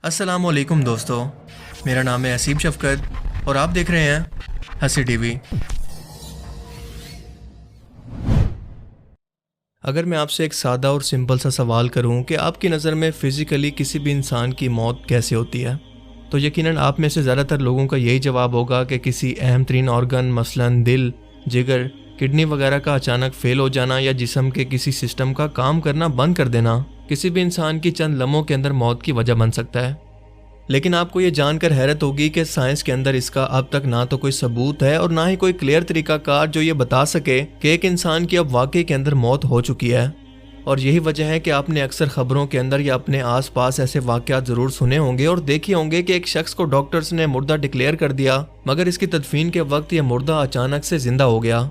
السلام علیکم دوستو، میرا نام ہے اسیب شفقت اور آپ دیکھ رہے ہیں ہنسی ٹی وی۔ اگر میں آپ سے ایک سادہ اور سمپل سا سوال کروں کہ آپ کی نظر میں فزیکلی کسی بھی انسان کی موت کیسے ہوتی ہے، تو یقیناً آپ میں سے زیادہ تر لوگوں کا یہی جواب ہوگا کہ کسی اہم ترین آرگن مثلاً دل، جگر، کڈنی وغیرہ کا اچانک فیل ہو جانا یا جسم کے کسی سسٹم کا کام کرنا بند کر دینا کسی بھی انسان کی چند لمحوں کے اندر موت کی وجہ بن سکتا ہے۔ لیکن آپ کو یہ جان کر حیرت ہوگی کہ سائنس کے اندر اس کا اب تک نہ تو کوئی ثبوت ہے اور نہ ہی کوئی کلیئر طریقہ کار جو یہ بتا سکے کہ ایک انسان کی اب واقعی کے اندر موت ہو چکی ہے۔ اور یہی وجہ ہے کہ آپ نے اکثر خبروں کے اندر یا اپنے آس پاس ایسے واقعات ضرور سنے ہوں گے اور دیکھے ہوں گے کہ ایک شخص کو ڈاکٹرز نے مردہ ڈکلیئر کر دیا، مگر اس کی تدفین کے وقت یہ مردہ اچانک سے زندہ ہو گیا۔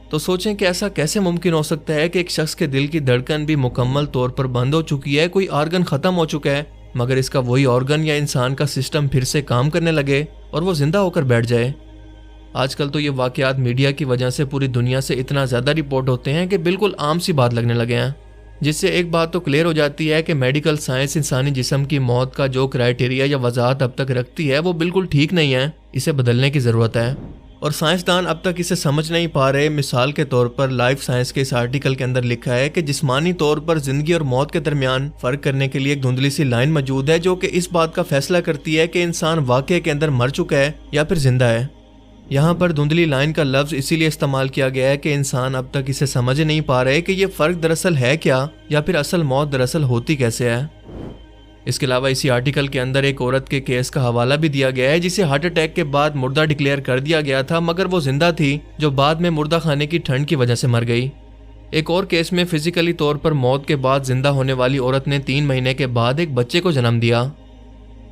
تو سوچیں کہ ایسا کیسے ممکن ہو سکتا ہے کہ ایک شخص کے دل کی دھڑکن بھی مکمل طور پر بند ہو چکی ہے، کوئی آرگن ختم ہو چکا ہے، مگر اس کا وہی آرگن یا انسان کا سسٹم پھر سے کام کرنے لگے اور وہ زندہ ہو کر بیٹھ جائے۔ آج کل تو یہ واقعات میڈیا کی وجہ سے پوری دنیا سے اتنا زیادہ رپورٹ ہوتے ہیں کہ بالکل عام سی بات لگنے لگے ہیں، جس سے ایک بات تو کلیئر ہو جاتی ہے کہ میڈیکل سائنس انسانی جسم کی موت کا جو کرائیٹیریا یا وضاحت اب تک رکھتی ہے وہ بالکل ٹھیک نہیں ہے، اسے بدلنے کی ضرورت ہے۔ اور سائنسدان اب تک اسے سمجھ نہیں پا رہے۔ مثال کے طور پر لائف سائنس کے اس آرٹیکل کے اندر لکھا ہے کہ جسمانی طور پر زندگی اور موت کے درمیان فرق کرنے کے لیے ایک دھندلی سی لائن موجود ہے جو کہ اس بات کا فیصلہ کرتی ہے کہ انسان واقعے کے اندر مر چکا ہے یا پھر زندہ ہے۔ یہاں پر دھندلی لائن کا لفظ اسی لیے استعمال کیا گیا ہے کہ انسان اب تک اسے سمجھ نہیں پا رہے کہ یہ فرق دراصل ہے کیا یا پھر اصل موت دراصل ہوتی کیسے ہے۔ اس کے علاوہ اسی آرٹیکل کے اندر ایک عورت کے کیس کا حوالہ بھی دیا گیا ہے جسے ہارٹ اٹیک کے بعد مردہ ڈکلیئر کر دیا گیا تھا، مگر وہ زندہ تھی، جو بعد میں مردہ خانے کی ٹھنڈ کی وجہ سے مر گئی۔ ایک اور کیس میں فزیکلی طور پر موت کے بعد زندہ ہونے والی عورت نے 3 مہینے کے بعد ایک بچے کو جنم دیا۔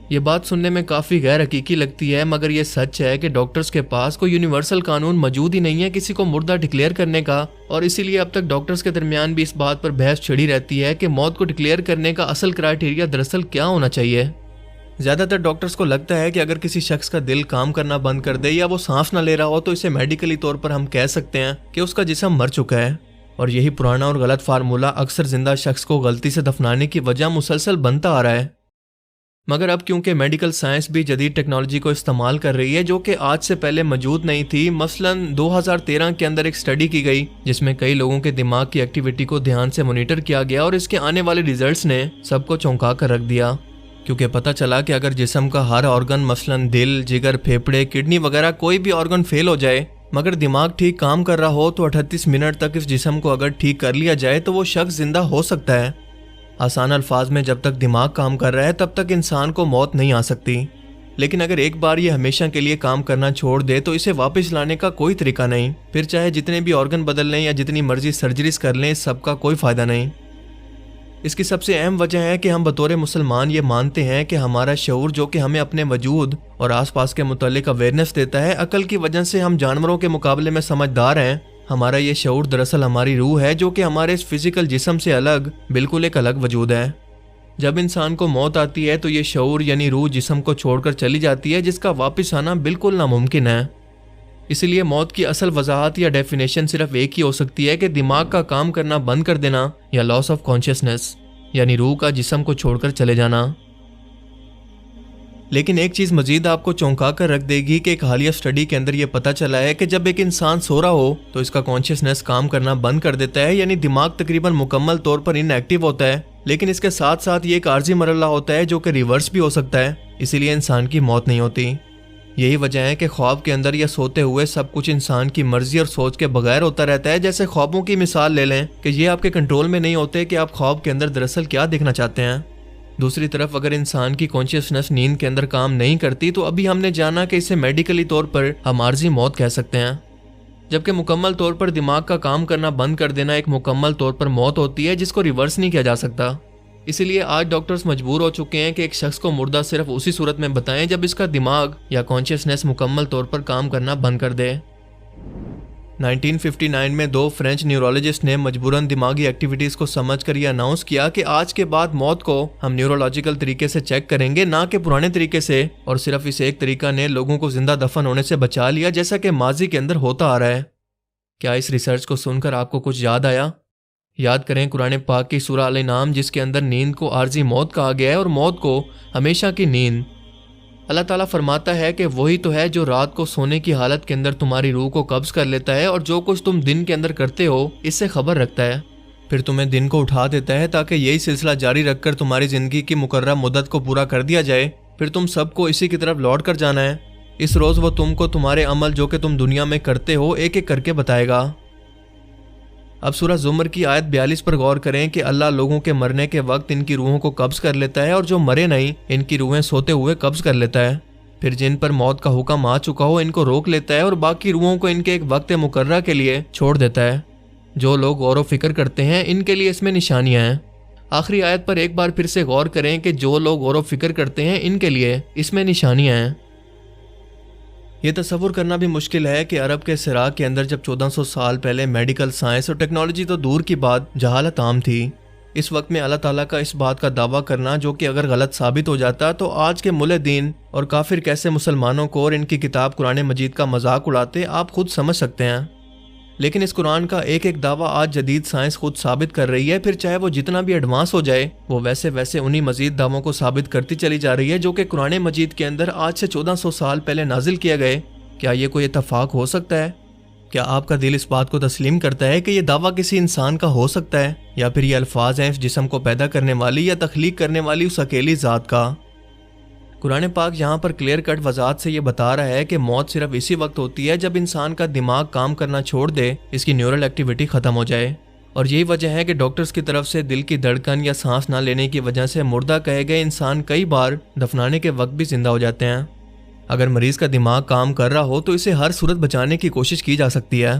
یہ بات سننے میں کافی غیر حقیقی لگتی ہے، مگر یہ سچ ہے کہ ڈاکٹرز کے پاس کوئی یونیورسل قانون موجود ہی نہیں ہے کسی کو مردہ ڈکلیئر کرنے کا، اور اسی لیے اب تک ڈاکٹرز کے درمیان بھی اس بات پر بحث چھڑی رہتی ہے کہ موت کو ڈکلیئر کرنے کا اصل کرائیٹیریا دراصل کیا ہونا چاہیے۔ زیادہ تر ڈاکٹرز کو لگتا ہے کہ اگر کسی شخص کا دل کام کرنا بند کر دے یا وہ سانس نہ لے رہا ہو تو اسے میڈیکلی طور پر ہم کہہ سکتے ہیں کہ اس کا جسم مر چکا ہے، اور یہی پرانا اور غلط فارمولہ اکثر زندہ شخص کو غلطی سے دفنانے کی وجہ مسلسل بنتا آ رہا ہے۔ مگر اب کیونکہ میڈیکل سائنس بھی جدید ٹیکنالوجی کو استعمال کر رہی ہے جو کہ آج سے پہلے موجود نہیں تھی، مثلاً 2013 کے اندر ایک سٹڈی کی گئی جس میں کئی لوگوں کے دماغ کی ایکٹیویٹی کو دھیان سے مانیٹر کیا گیا، اور اس کے آنے والے ریزلٹس نے سب کو چونکا کر رکھ دیا، کیونکہ پتہ چلا کہ اگر جسم کا ہر آرگن مثلاً دل، جگر، پھیپھڑے، کڈنی وغیرہ کوئی بھی آرگن فیل ہو جائے مگر دماغ ٹھیک کام کر رہا ہو تو 38 منٹ تک اس جسم کو اگر ٹھیک کر لیا جائے تو وہ شخص زندہ ہو سکتا ہے۔ آسان الفاظ میں جب تک دماغ کام کر رہا ہے تب تک انسان کو موت نہیں آ سکتی، لیکن اگر ایک بار یہ ہمیشہ کے لیے کام کرنا چھوڑ دے تو اسے واپس لانے کا کوئی طریقہ نہیں، پھر چاہے جتنے بھی آرگن بدل لیں یا جتنی مرضی سرجریز کر لیں، اس سب کا کوئی فائدہ نہیں۔ اس کی سب سے اہم وجہ ہے کہ ہم بطور مسلمان یہ مانتے ہیں کہ ہمارا شعور جو کہ ہمیں اپنے وجود اور آس پاس کے متعلق اویئرنیس دیتا ہے، عقل کی وجہ سے ہم جانوروں کے مقابلے میں سمجھدار ہیں۔ ہمارا یہ شعور دراصل ہماری روح ہے جو کہ ہمارے اس فزیکل جسم سے الگ بالکل ایک الگ وجود ہے۔ جب انسان کو موت آتی ہے تو یہ شعور یعنی روح جسم کو چھوڑ کر چلی جاتی ہے، جس کا واپس آنا بالکل ناممکن ہے۔ اسی لیے موت کی اصل وضاحت یا ڈیفینیشن صرف ایک ہی ہو سکتی ہے کہ دماغ کا کام کرنا بند کر دینا یا لاس آف کانشیسنس، یعنی روح کا جسم کو چھوڑ کر چلے جانا۔ لیکن ایک چیز مزید آپ کو چونکا کر رکھ دے گی کہ ایک حالیہ سٹڈی کے اندر یہ پتہ چلا ہے کہ جب ایک انسان سو رہا ہو تو اس کا کانشیسنس کام کرنا بند کر دیتا ہے، یعنی دماغ تقریباً مکمل طور پر ان ایکٹیو ہوتا ہے، لیکن اس کے ساتھ ساتھ یہ ایک عارضی مرحلہ ہوتا ہے جو کہ ریورس بھی ہو سکتا ہے، اسی لیے انسان کی موت نہیں ہوتی۔ یہی وجہ ہے کہ خواب کے اندر یا سوتے ہوئے سب کچھ انسان کی مرضی اور سوچ کے بغیر ہوتا رہتا ہے۔ جیسے خوابوں کی مثال لے لیں کہ یہ آپ کے کنٹرول میں نہیں ہوتے کہ آپ خواب کے اندر دراصل کیا دیکھنا چاہتے ہیں۔ دوسری طرف اگر انسان کی کانشیسنس نیند کے اندر کام نہیں کرتی تو ابھی ہم نے جانا کہ اسے میڈیکلی طور پر ہم عارضی موت کہہ سکتے ہیں، جبکہ مکمل طور پر دماغ کا کام کرنا بند کر دینا ایک مکمل طور پر موت ہوتی ہے جس کو ریورس نہیں کیا جا سکتا۔ اسی لیے آج ڈاکٹرز مجبور ہو چکے ہیں کہ ایک شخص کو مردہ صرف اسی صورت میں بتائیں جب اس کا دماغ یا کانشیسنس مکمل طور پر کام کرنا بند کر دے۔ 1959 میں 2 فرینچ نیورولوجسٹ نے مجبوراً دماغی ایکٹیویٹیز کو سمجھ کر یہ اناؤنس کیا کہ آج کے بعد موت کو ہم نیورولوجیکل طریقے سے چیک کریں گے، نہ کہ پرانے طریقے سے، اور صرف اس ایک طریقہ نے لوگوں کو زندہ دفن ہونے سے بچا لیا جیسا کہ ماضی کے اندر ہوتا آ رہا ہے۔ کیا اس ریسرچ کو سن کر آپ کو کچھ یاد آیا؟ یاد کریں قرآن پاک کی سورہ الانعام جس کے اندر نیند کو عارضی موت کہا گیا ہے اور موت کو ہمیشہ کی نیند۔ اللہ تعالیٰ فرماتا ہے کہ وہی تو ہے جو رات کو سونے کی حالت کے اندر تمہاری روح کو قبض کر لیتا ہے اور جو کچھ تم دن کے اندر کرتے ہو اس سے خبر رکھتا ہے، پھر تمہیں دن کو اٹھا دیتا ہے تاکہ یہی سلسلہ جاری رکھ کر تمہاری زندگی کی مقررہ مدت کو پورا کر دیا جائے، پھر تم سب کو اسی کی طرف لوٹ کر جانا ہے۔ اس روز وہ تم کو تمہارے عمل جو کہ تم دنیا میں کرتے ہو ایک ایک کر کے بتائے گا۔ اب سورہ زمر کی آیت 42 پر غور کریں کہ اللہ لوگوں کے مرنے کے وقت ان کی روحوں کو قبض کر لیتا ہے اور جو مرے نہیں ان کی روحیں سوتے ہوئے قبض کر لیتا ہے، پھر جن پر موت کا حکم آ چکا ہو ان کو روک لیتا ہے اور باقی روحوں کو ان کے ایک وقت مقررہ کے لیے چھوڑ دیتا ہے۔ جو لوگ غور و فکر کرتے ہیں ان کے لیے اس میں نشانیاں ہیں۔ آخری آیت پر ایک بار پھر سے غور کریں کہ جو لوگ غور و فکر کرتے ہیں ان کے لیے اس میں نشانیاں ہیں۔ یہ تصور کرنا بھی مشکل ہے کہ عرب کے صحرا کے اندر جب 1400 سال پہلے میڈیکل سائنس اور ٹیکنالوجی تو دور کی بات جہالت عام تھی، اس وقت میں اللہ تعالیٰ کا اس بات کا دعویٰ کرنا جو کہ اگر غلط ثابت ہو جاتا تو آج کے ملحدین اور کافر کیسے مسلمانوں کو اور ان کی کتاب قرآن مجید کا مذاق اڑاتے آپ خود سمجھ سکتے ہیں۔ لیکن اس قرآن کا ایک ایک دعویٰ آج جدید سائنس خود ثابت کر رہی ہے، پھر چاہے وہ جتنا بھی ایڈوانس ہو جائے وہ ویسے ویسے انہی مزید دعووں کو ثابت کرتی چلی جا رہی ہے جو کہ قرآن مجید کے اندر آج سے 1400 سال پہلے نازل کیے گئے۔ کیا یہ کوئی اتفاق ہو سکتا ہے؟ کیا آپ کا دل اس بات کو تسلیم کرتا ہے کہ یہ دعویٰ کسی انسان کا ہو سکتا ہے، یا پھر یہ الفاظ ہیں اس جسم کو پیدا کرنے والی یا تخلیق کرنے والی اس اکیلی ذات کا؟ قرآن پاک یہاں پر کلیئر کٹ وضاحت سے یہ بتا رہا ہے کہ موت صرف اسی وقت ہوتی ہے جب انسان کا دماغ کام کرنا چھوڑ دے، اس کی نیورل ایکٹیویٹی ختم ہو جائے، اور یہی وجہ ہے کہ ڈاکٹرز کی طرف سے دل کی دھڑکن یا سانس نہ لینے کی وجہ سے مردہ کہے گئے انسان کئی بار دفنانے کے وقت بھی زندہ ہو جاتے ہیں۔ اگر مریض کا دماغ کام کر رہا ہو تو اسے ہر صورت بچانے کی کوشش کی جا سکتی ہے،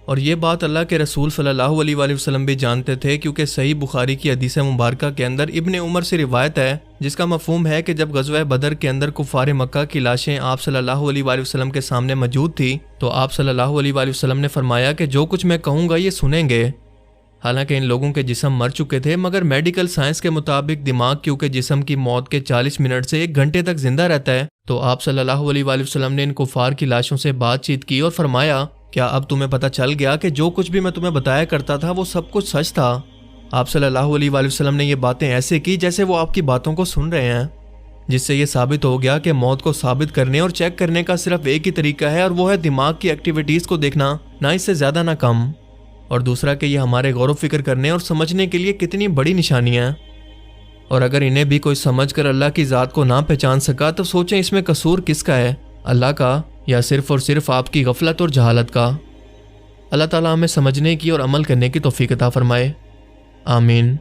اور یہ بات اللہ کے رسول صلی اللہ علیہ وآلہ وسلم بھی جانتے تھے، کیونکہ صحیح بخاری کی حدیث مبارکہ کے اندر ابن عمر سے روایت ہے جس کا مفہوم ہے کہ جب غزوہ بدر کے اندر کفار مکہ کی لاشیں آپ صلی اللہ علیہ وآلہ وسلم کے سامنے موجود تھی تو آپ صلی اللہ علیہ وآلہ وسلم نے فرمایا کہ جو کچھ میں کہوں گا یہ سنیں گے۔ حالانکہ ان لوگوں کے جسم مر چکے تھے، مگر میڈیکل سائنس کے مطابق دماغ کیونکہ جسم کی موت کے 40 منٹ سے 1 گھنٹے تک زندہ رہتا ہے، تو آپ صلی اللہ علیہ وآلہ وسلم نے ان کفار کی لاشوں سے بات چیت کی اور فرمایا کیا اب تمہیں پتہ چل گیا کہ جو کچھ بھی میں تمہیں بتایا کرتا تھا وہ سب کچھ سچ تھا؟ آپ صلی اللہ علیہ وآلہ وسلم نے یہ باتیں ایسے کی جیسے وہ آپ کی باتوں کو سن رہے ہیں، جس سے یہ ثابت ہو گیا کہ موت کو ثابت کرنے اور چیک کرنے کا صرف ایک ہی طریقہ ہے، اور وہ ہے دماغ کی ایکٹیویٹیز کو دیکھنا، نہ اس سے زیادہ نہ کم، اور دوسرا کہ یہ ہمارے غور و فکر کرنے اور سمجھنے کے لیے کتنی بڑی نشانیاں ہیں، اور اگر انہیں بھی کوئی سمجھ کر اللہ کی ذات کو نہ پہچان سکا تو سوچیں اس میں قصور کس کا ہے، اللہ کا یا صرف اور صرف آپ کی غفلت اور جہالت کا؟ اللہ تعالیٰ ہمیں سمجھنے کی اور عمل کرنے کی توفیق عطا فرمائے، آمین۔